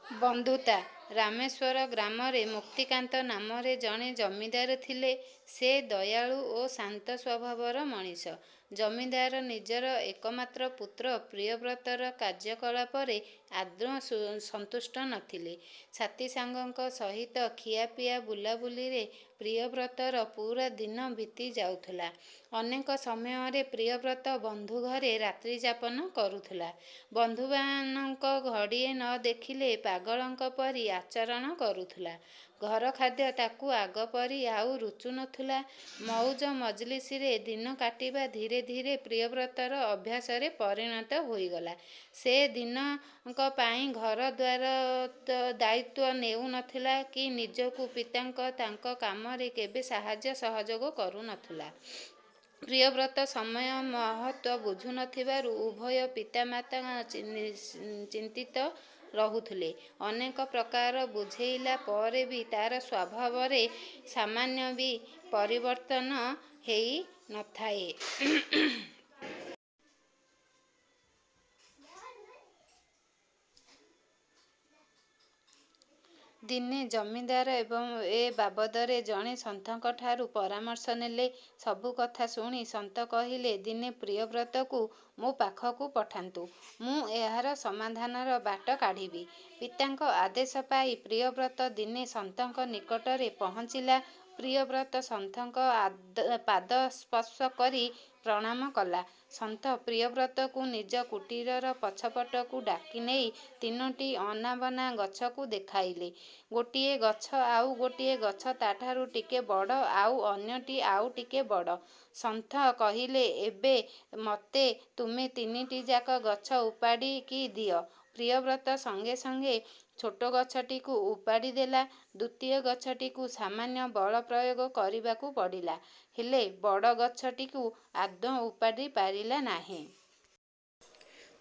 ବନ୍ଧୁତା। ରାମେଶ୍ୱର ଗ୍ରାମରେ ମୁକ୍ତିକାନ୍ତ ନାମରେ ଜଣେ ଜମିଦାର ଥିଲେ। ସେ ଦୟାଳୁ ଓ ଶାନ୍ତ ସ୍ୱଭାବର ମଣିଷ। ଜମିଦାର ନିଜର ଏକମାତ୍ର ପୁତ୍ର ପ୍ରିୟବ୍ରତର କାର୍ଯ୍ୟକଳାପରେ ଆଦୌ ସନ୍ତୁଷ୍ଟ ନଥିଲେ। ସାଥୀ ସାଙ୍ଗଙ୍କ ସହିତ ଖିଆପିଆ ବୁଲାବୁଲିରେ ପ୍ରିୟବ୍ରତର ପୂରା ଦିନ ବିତି ଯାଉଥିଲା। ଅନେକ ସମୟରେ ପ୍ରିୟବ୍ରତ ବନ୍ଧୁ ଘରେ ରାତ୍ରିଯାପନ କରୁଥିଲା। ବନ୍ଧୁମାନଙ୍କ ଘଡ଼ିଏ ନ ଦେଖିଲେ ପାଗଳଙ୍କ ପରି ଆଚରଣ କରୁଥିଲା। ଘର ଖାଦ୍ୟ ତାକୁ ଆଗ ପରି ଆଉ ରୁଚୁ ନଥିଲା। ମଉଜ ମଜଲିସରେ ଦିନ କାଟିବା ଧୀରେ ଧୀରେ ପ୍ରିୟବ୍ରତର ଅଭ୍ୟାସରେ ପରିଣତ ହୋଇଗଲା। ସେ ଦିନକ ପାଇଁ ଘର ଦ୍ୱାର ଦାୟିତ୍ୱ ନେଉ ନଥିଲା କି ନିଜକୁ ପିତାଙ୍କ ତାଙ୍କ କାମରେ କେବେ ସାହାଯ୍ୟ ସହଯୋଗ କରୁ ନଥିଲା। ପ୍ରିୟବ୍ରତ ସମୟ ମହତ୍ୱ ବୁଝୁ ନଥିବାରୁ ଉଭୟ ପିତାମାତା ଚିନ୍ତିତ ରହୁଥିଲେ। ଅନେକ ପ୍ରକାର ବୁଝେଇଲା ପରେ ବି ତାର ସ୍ୱଭାବରେ ସାମାନ୍ୟ ବି ପରିବର୍ତ୍ତନ ହେଇ ନଥାଏ। ଦିନେ ଜମିଦାର ଏ ବାବଦରେ ଜଣେ ସନ୍ଥଙ୍କଠାରୁ ପରାମର୍ଶ ନେଲେ। ସବୁ କଥା ଶୁଣି ସନ୍ଥ କହିଲେ, ଦିନେ ପ୍ରିୟବ୍ରତକୁ ମୋ ପାଖକୁ ପଠାନ୍ତୁ। ମୁଁ ଏହାର ସମାଧାନର ବାଟ କାଢ଼ିବି। ପିତାଙ୍କ ଆଦେଶ ପାଇ ପ୍ରିୟବ୍ରତ ଦିନେ ସନ୍ଥଙ୍କ ନିକଟରେ ପହଞ୍ଚିଲା। ପ୍ରିୟବ୍ରତ ସନ୍ଥଙ୍କ ପାଦ ସ୍ପର୍ଶ କରି ପ୍ରଣାମ କଲା। ସନ୍ଥ ପ୍ରିୟବ୍ରତକୁ ନିଜ କୁଟୀରର ପଛପଟକୁ ଡାକିନେଇ ତିନୋଟି ଅନାବନା ଗଛକୁ ଦେଖାଇଲେ। ଗୋଟିଏ ଗଛ ଆଉ ଗୋଟିଏ ଗଛ ତାଠାରୁ ଟିକେ ବଡ଼, ଆଉ ଅନ୍ୟଟି ଆଉ ଟିକେ ବଡ଼। ସନ୍ଥ କହିଲେ, ଏବେ ମତେ ତୁମେ ତିନିଟିଯାକ ଗଛ ଉପାଡ଼ିକି ଦିଅ। ପ୍ରିୟବ୍ରତ ସଙ୍ଗେ ସଙ୍ଗେ ଛୋଟ ଗଛଟିକୁ ଉପାଡ଼ି ଦେଲା। ଦ୍ୱିତୀୟ ଗଛଟିକୁ ସାମାନ୍ୟ ବଳ ପ୍ରୟୋଗ କରିବାକୁ ପଡ଼ିଲା, ହେଲେ ବଡ଼ ଗଛଟିକୁ ଆଦୌ ଉପାଡ଼ି ପାରିଲା ନାହିଁ।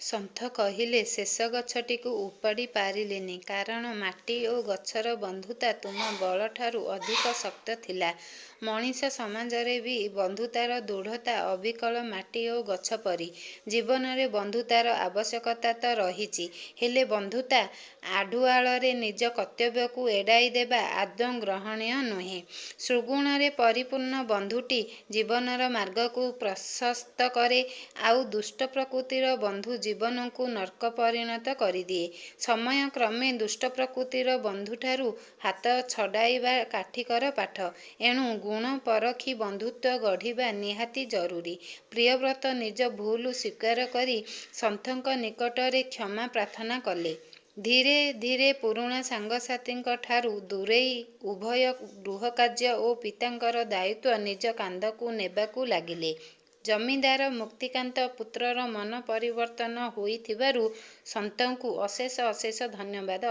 ସନ୍ଥ କହିଲେ, ଶେଷ ଗଛଟିକୁ ଉପାଡ଼ି ପାରିଲିନି, କାରଣ ମାଟି ଓ ଗଛର ବନ୍ଧୁତା ତୁମ ବଳଠାରୁ ଅଧିକ ଶକ୍ତ ଥିଲା। ମଣିଷ ସମାଜରେ ବି ବନ୍ଧୁତାର ଦୃଢ଼ତା ଅବିକଳ ମାଟି ଓ ଗଛ ପରି। ଜୀବନରେ ବନ୍ଧୁତାର ଆବଶ୍ୟକତା ତ ରହିଛି, ହେଲେ ବନ୍ଧୁତା ଆଢ଼ୁଆଳରେ ନିଜ କର୍ତ୍ତବ୍ୟକୁ ଏଡ଼ାଇ ଦେବା ଆଦୌ ଗ୍ରହଣୀୟ ନୁହେଁ। ସୁଗୁଣରେ ପରିପୂର୍ଣ୍ଣ ବନ୍ଧୁଟି ଜୀବନର ମାର୍ଗକୁ ପ୍ରଶସ୍ତ କରେ, ଆଉ ଦୁଷ୍ଟ ପ୍ରକୃତିର ବନ୍ଧୁ ଜୀବନକୁ ନର୍କ ପରିଣତ କରିଦିଏ। ସମୟକ୍ରମେ ଦୁଷ୍ଟ ପ୍ରକୃତିର ବନ୍ଧୁଠାରୁ ହାତ ଛଡ଼ାଇବା କାଠିକର ପାଠ। ଏଣୁ ଗୁଣ ପରଖି ବନ୍ଧୁତ୍ୱ ଗଢ଼ିବା ନିହାତି ଜରୁରୀ। ପ୍ରିୟବ୍ରତ ନିଜ ଭୁଲ ସ୍ୱୀକାର କରି ସନ୍ଥଙ୍କ ନିକଟରେ କ୍ଷମା ପ୍ରାର୍ଥନା କଲେ। ଧୀରେ ଧୀରେ ପୁରୁଣା ସାଙ୍ଗସାଥୀଙ୍କଠାରୁ ଦୂରେଇ ଉଭୟ ଗୃହକାର୍ଯ୍ୟ ଓ ପିତାଙ୍କର ଦାୟିତ୍ୱ ନିଜ କାନ୍ଧକୁ ନେବାକୁ ଲାଗିଲେ। ଜମିଦାର ମୁକ୍ତିକାନ୍ତ ପୁତ୍ରର ମନ ପରିବର୍ତ୍ତନ ହୋଇଥିବାରୁ ସନ୍ଥଙ୍କୁ ଅଶେଷ ଅଶେଷ ଧନ୍ୟବାଦ